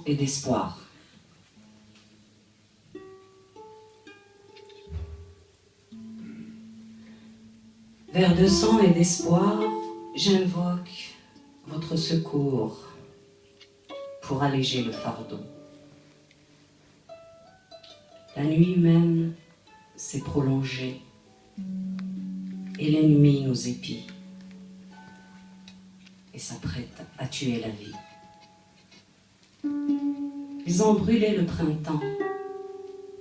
et d'espoir. Vers de sang et d'espoir, j'invoque votre secours pour alléger le fardeau. La nuit même s'est prolongée et l'ennemi nous épie et s'apprête à tuer la vie. Ils ont brûlé le printemps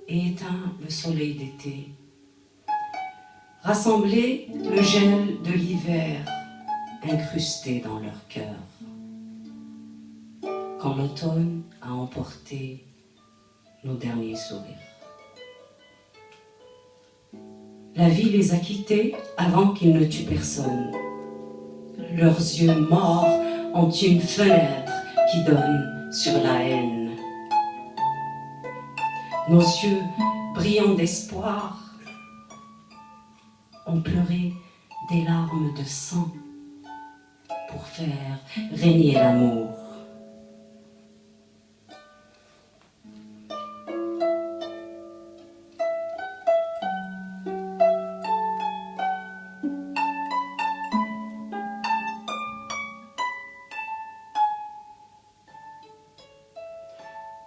et éteint le soleil d'été, rassemblé le gel de l'hiver incrusté dans leur cœur. Quand l'automne a emporté nos derniers sourires. La vie les a quittés avant qu'ils ne tuent personne. Leurs yeux morts ont une fenêtre qui donne sur la haine. Nos yeux brillants d'espoir ont pleuré des larmes de sang pour faire régner l'amour.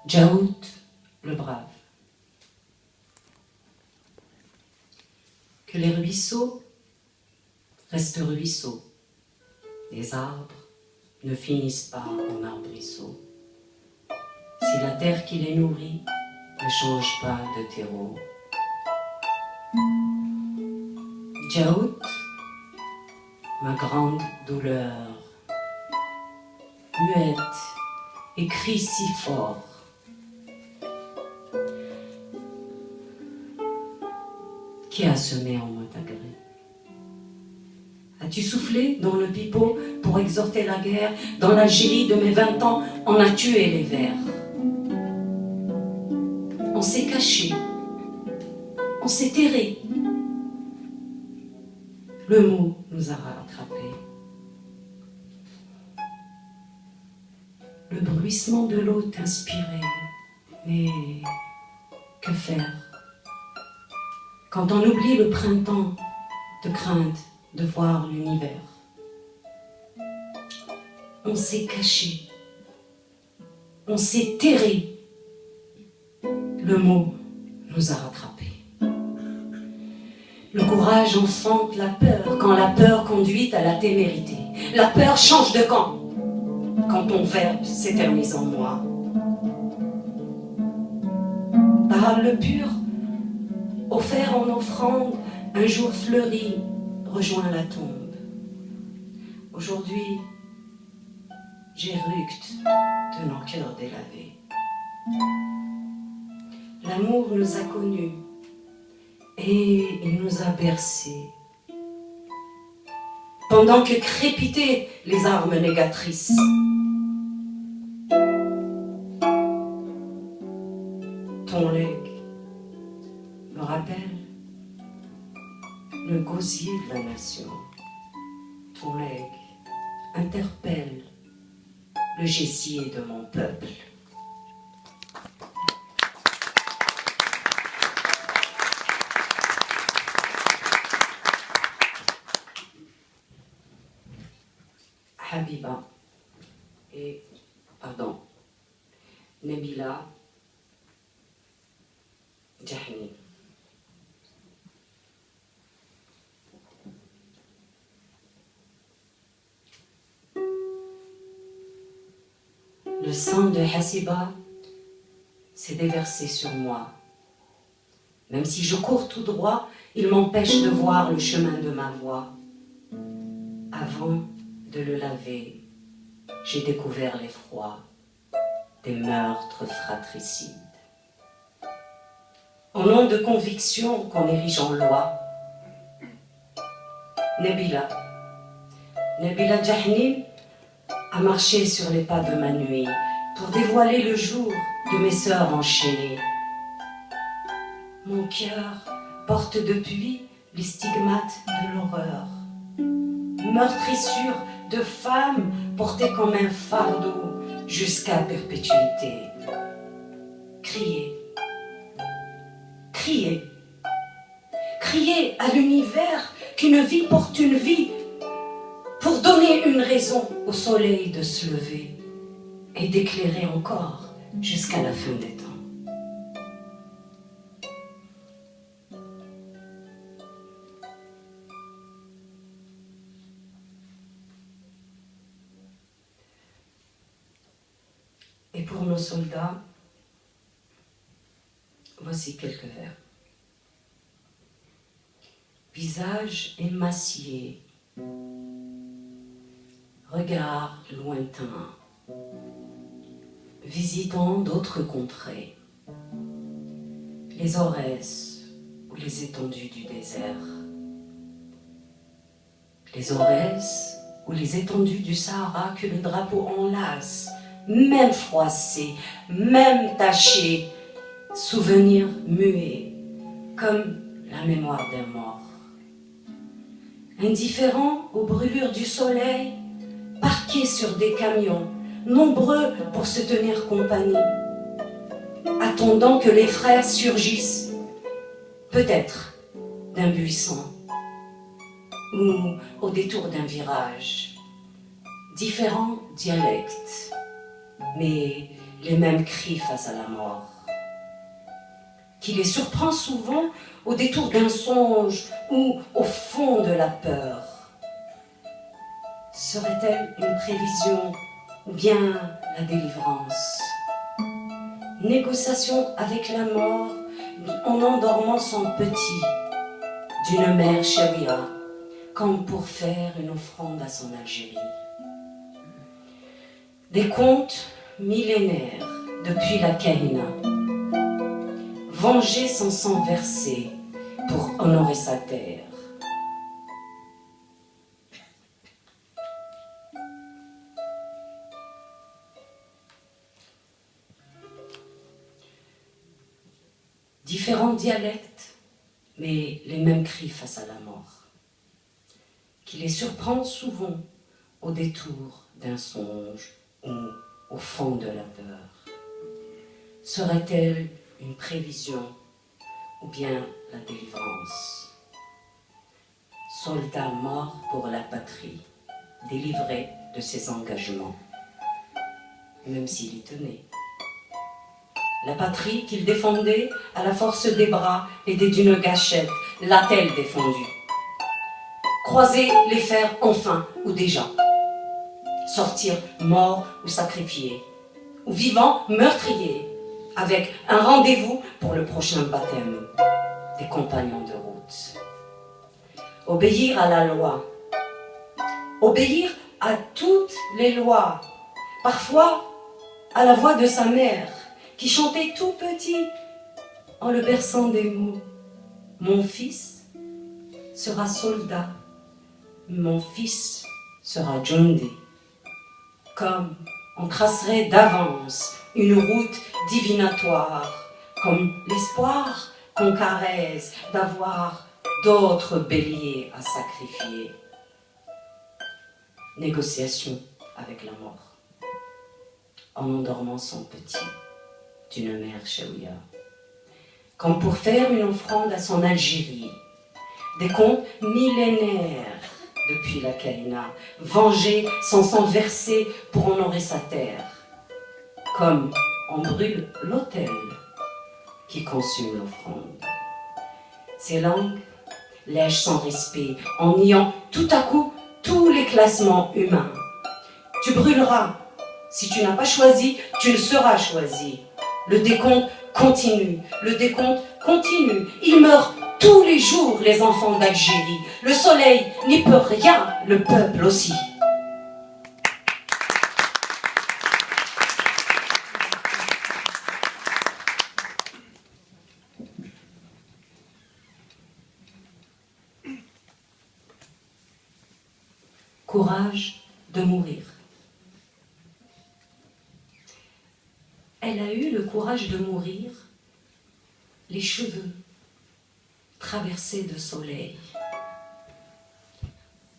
Djaout, le brave. Que les ruisseaux restent ruisseaux. Les arbres ne finissent pas en arbrisseaux. Si la terre qui les nourrit ne change pas de terreau. Djaout, ma grande douleur, muette et crie si fort. Qui a semé en moi ta gré? As-tu soufflé dans le pipeau pour exhorter la guerre? Dans l'Algérie de mes 20 ans, on a tué les vers. On s'est caché, on s'est terré. Le mot nous a rattrapés. Le bruissement de l'eau t'inspirait, mais que faire? Quand on oublie le printemps de crainte de voir l'univers. On s'est caché, on s'est terré. Le mot nous a rattrapés. Le courage enfante la peur quand la peur conduit à la témérité. La peur change de camp quand ton verbe s'éternise en moi. Par le pur, offert en offrande, un jour fleuri, rejoint la tombe. Aujourd'hui, j'éructe de nos cœurs délavés. L'amour nous a connus et il nous a bercés. Pendant que crépitaient les armes négatrices. Ton legs me rappelle le gosier de la nation. Ton legs interpelle le gessier de mon peuple. Habiba et, Nabila Jahni. Le sang de Hasiba s'est déversé sur moi. Même si je cours tout droit, il m'empêche de voir le chemin de ma voie. Avant de le laver, j'ai découvert l'effroi des meurtres fratricides. Au nom de convictions qu'on érige en loi, Nabila Jahni a marché sur les pas de ma nuit pour dévoiler le jour de mes sœurs enchaînées. Mon cœur porte depuis les stigmates de l'horreur. Meurtrissure de femmes portées comme un fardeau jusqu'à perpétuité. Criez, criez, criez à l'univers qu'une vie porte une vie pour donner une raison au soleil de se lever et d'éclairer encore jusqu'à la fin des temps. Et pour nos soldats, voici quelques vers. Visage émacié, regard lointain, visitant d'autres contrées, les Aurès ou les étendues du désert, les Aurès ou les étendues du Sahara que le drapeau enlace, même froissé, même taché, souvenir muet, comme la mémoire d'un mort. Indifférents aux brûlures du soleil, parqués sur des camions, nombreux pour se tenir compagnie, attendant que les frères surgissent, peut-être d'un buisson ou au détour d'un virage. Différents dialectes, mais les mêmes cris face à la mort, qui les surprend souvent au détour d'un songe ou au fond de la peur. Serait-elle une prévision ou bien la délivrance? Négociation avec la mort en endormant son petit d'une mère Sharia, comme pour faire une offrande à son Algérie. Des contes millénaires depuis la Kahina, venger son sang versé pour honorer sa terre. Différents dialectes, mais les mêmes cris face à la mort, qui les surprend souvent au détour d'un songe ou au fond de la peur. Serait-elle une prévision ou bien la délivrance? Soldat mort pour la patrie, délivré de ses engagements, même s'il y tenait. La patrie qu'il défendait à la force des bras était d'une gâchette, l'a-t-elle défendue? Croiser les fers enfin ou déjà, sortir mort ou sacrifié, ou vivant meurtrier, avec un rendez-vous pour le prochain baptême des compagnons de route. Obéir à la loi, obéir à toutes les lois, parfois à la voix de sa mère, qui chantait tout petit en le berçant des mots. Mon fils sera soldat, mon fils sera Djondé. Comme on tracerait d'avance une route divinatoire, comme l'espoir qu'on caresse d'avoir d'autres béliers à sacrifier. Négociation avec la mort, en endormant son petit d'une mère Sharia, comme pour faire une offrande à son Algérie. Des contes millénaires depuis la Kahina, venger son sang versé pour honorer sa terre, comme on brûle l'autel qui consume l'offrande. Ces langues lèchent sans respect en niant tout à coup tous les classements humains. Tu brûleras. Si tu n'as pas choisi, tu ne seras choisi. Le décompte continue, le décompte continue. Ils meurent tous les jours, les enfants d'Algérie. Le soleil n'y peut rien, le peuple aussi. Courage de mourir. Elle a eu le courage de mourir, les cheveux traversés de soleil.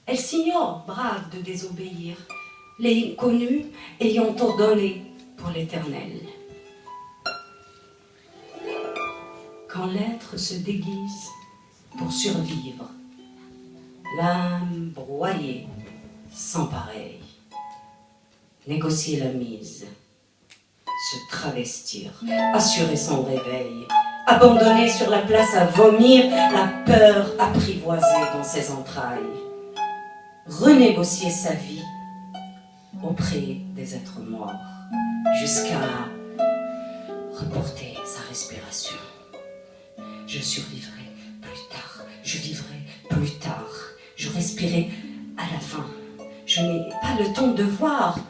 Elle s'ignore brave de désobéir, les connus ayant ordonné pour l'éternel. Quand l'être se déguise pour survivre, l'âme broyée sans pareil, négocier la mise, se travestir, assurer son réveil, abandonner sur la place à vomir la peur apprivoisée dans ses entrailles, renégocier sa vie auprès des êtres morts, jusqu'à reporter sa respiration. Je survivrai plus tard, je vivrai plus tard, je respirerai à la fin. Je n'ai pas le temps de voir,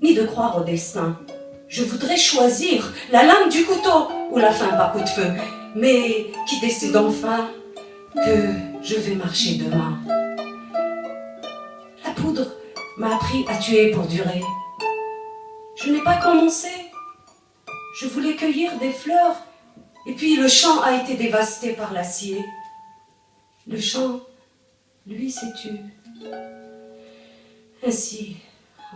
ni de croire au destin. Je voudrais choisir la lame du couteau ou la fin par coup de feu. Mais qui décide enfin que je vais marcher demain? La poudre m'a appris à tuer pour durer. Je n'ai pas commencé. Je voulais cueillir des fleurs, et puis le champ a été dévasté par l'acier. Le champ, lui, s'est tu. Ainsi,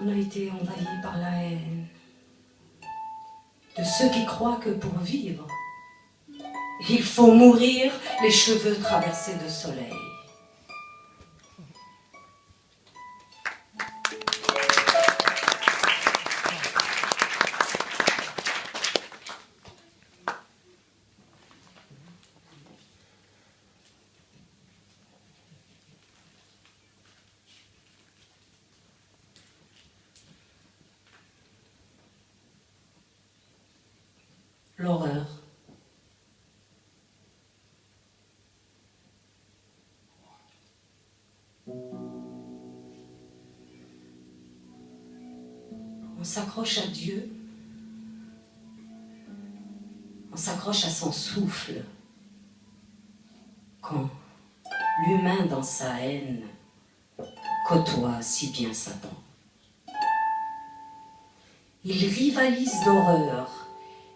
on a été envahi par la haine de ceux qui croient que pour vivre, il faut mourir les cheveux traversés de soleil. L'horreur. On s'accroche à Dieu, on s'accroche à son souffle, quand l'humain dans sa haine côtoie si bien Satan. Il rivalise d'horreur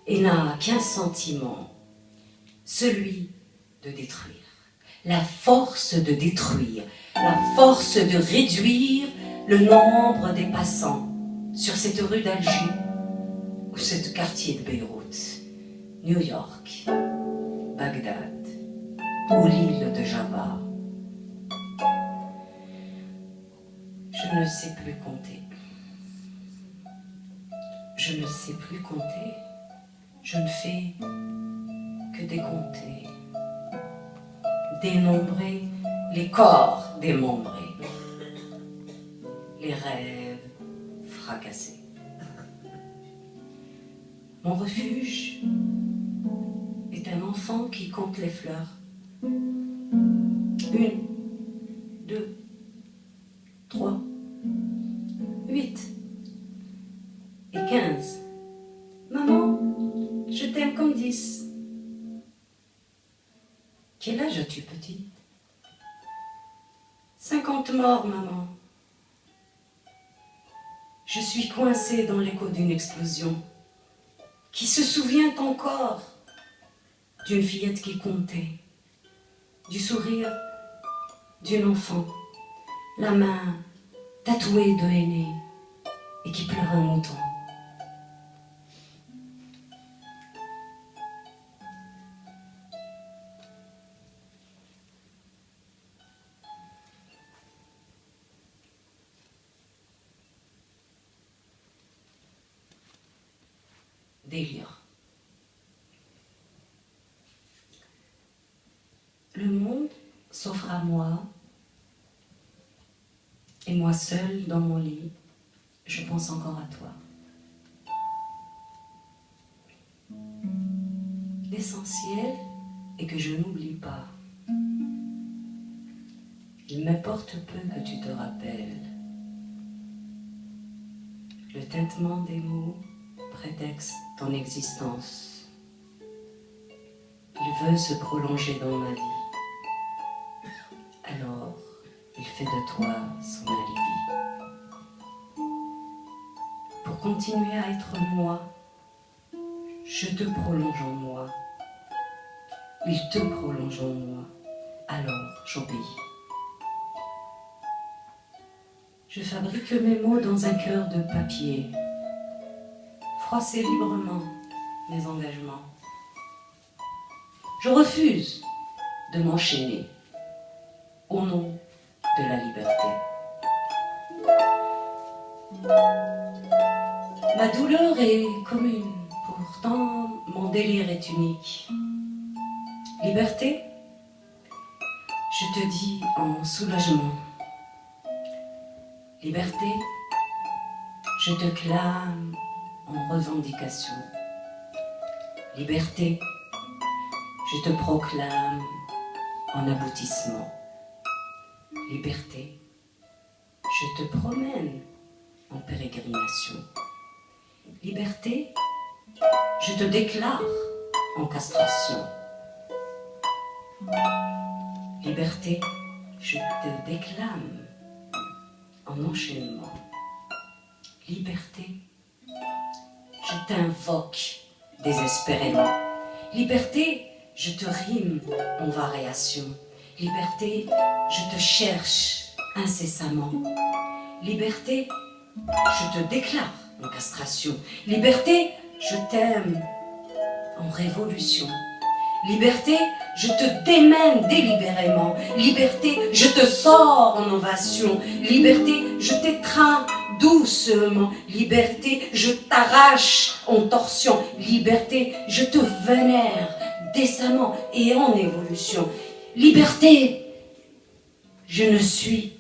et n'a qu'un sentiment, celui de détruire. La force de détruire, la force de réduire le nombre des passants sur cette rue d'Alger ou ce quartier de Beyrouth, New York, Bagdad ou l'île de Java. Je ne sais plus compter. Je ne sais plus compter. Je ne fais que décompter, dénombrer les corps démembrés, les rêves fracassés. Mon refuge est un enfant qui compte les fleurs. 1, 2, 3, 8 et 15. Maman, je t'aime comme 10. Quel âge as-tu, petite? 50 morts, maman. Je suis coincée dans l'écho d'une explosion qui se souvient encore d'une fillette qui comptait, du sourire d'une enfant, la main tatouée de henné et qui pleure un mouton. Délire. Le monde s'offre à moi, et moi seule dans mon lit, je pense encore à toi. L'essentiel est que je n'oublie pas. Il m'importe peu que tu te rappelles. Le tintement des mots prétexte ton existence. Il veut se prolonger dans ma vie. Alors, il fait de toi son alibi. Pour continuer à être moi, je te prolonge en moi. Il te prolonge en moi. Alors, j'obéis. Je fabrique mes mots dans un cœur de papier, froisser librement mes engagements. Je refuse de m'enchaîner au nom de la liberté. Ma douleur est commune, pourtant mon délire est unique. Liberté, je te dis en soulagement. Liberté, je te clame en revendication. Liberté, je te proclame en aboutissement. Liberté, je te promène en pérégrination. Liberté, je te déclare en castration. Liberté, je te déclame en enchaînement. Liberté, je t'invoque désespérément. Liberté, je te rime en variation. Liberté, je te cherche incessamment. Liberté, je te déclare en castration. Liberté, je t'aime en révolution. Liberté, je te démène délibérément. Liberté, je te sors en ovation. Liberté, je t'étreins doucement. Liberté, je t'arrache en torsion. Liberté, je te vénère décemment et en évolution. Liberté, je ne suis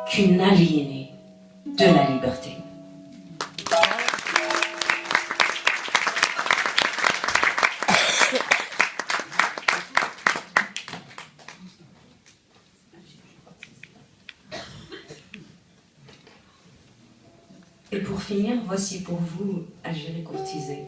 qu'une aliénée de la liberté. Et pour finir, voici pour vous Algérie courtisée.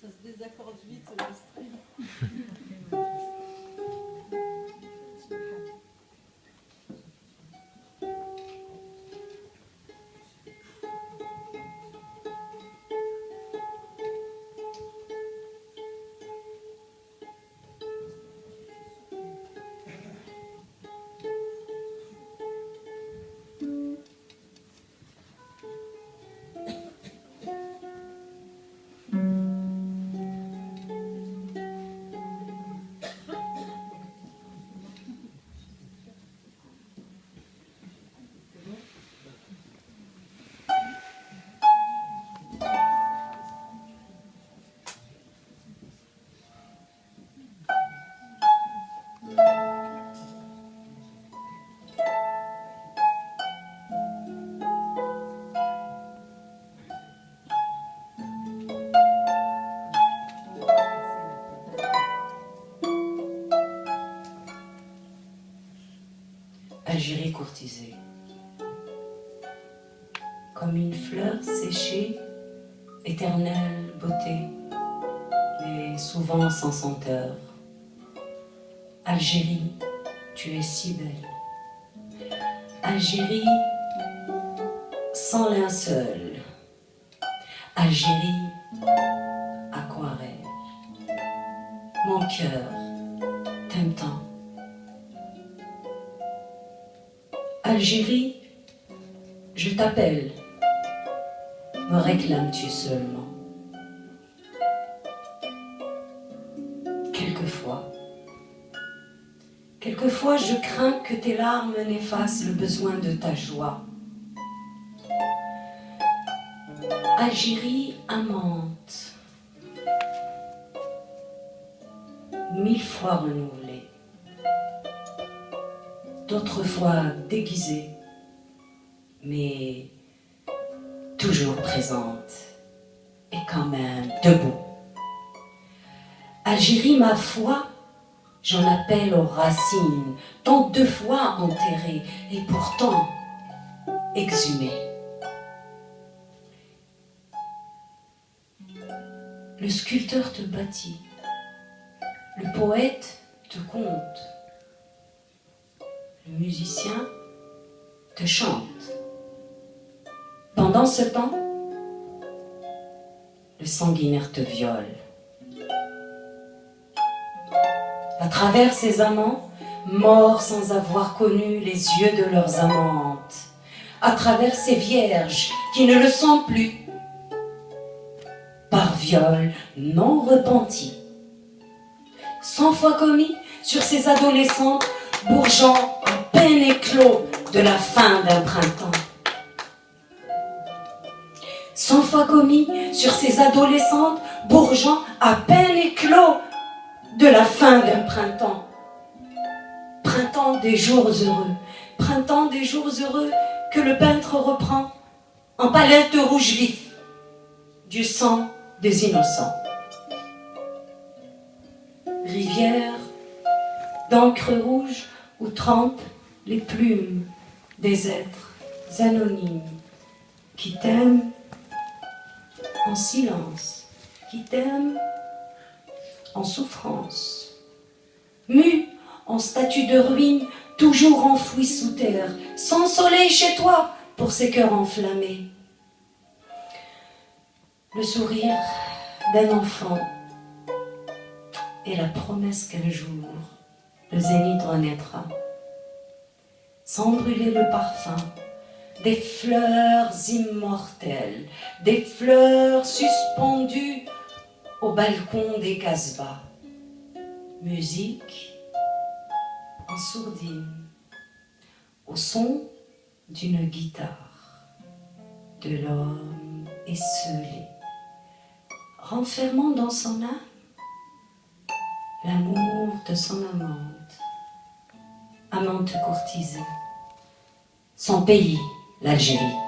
Ça se désaccorde vite le stream. Algérie courtisée. Comme une fleur séchée, éternelle beauté, mais souvent sans senteur. Algérie, tu es si belle. Algérie, sans linceul. Algérie, aquarelle. Mon cœur t'aime tant. Algérie, je t'appelle, me réclames-tu seulement? Quelquefois je crains que tes larmes n'effacent le besoin de ta joie. Algérie amante, 1000 fois renouvelée, d'autres fois déguisée, mais toujours présente et quand même debout. Algérie, ma foi, j'en appelle aux racines, tant de fois enterrées et pourtant exhumées. Le sculpteur te bâtit, le poète te conte, le musicien te chante. Pendant ce temps, le sanguinaire te viole. À travers ces amants, morts sans avoir connu les yeux de leurs amantes, à travers ces vierges qui ne le sont plus, par viol non repenti, 100 fois commis sur ces adolescentes bourgeant à peine éclos de la fin d'un printemps. 100 fois commis sur ces adolescentes bourgeant à peine éclos de la fin d'un printemps. Printemps des jours heureux, printemps des jours heureux que le peintre reprend en palette rouge vif du sang des innocents. Rivière d'encre rouge où trempent les plumes des êtres anonymes qui t'aiment en silence, qui t'aiment en souffrance, mus en statue de ruine, toujours enfouis sous terre, sans soleil chez toi pour ces cœurs enflammés. Le sourire d'un enfant et la promesse qu'un jour le zénith renaîtra, sans brûler le parfum des fleurs immortelles, des fleurs suspendues au balcon des Casbahs. Musique en sourdine, au son d'une guitare, de l'homme esseulé, renfermant dans son âme l'amour de son amante courtisée, son pays, l'Algérie.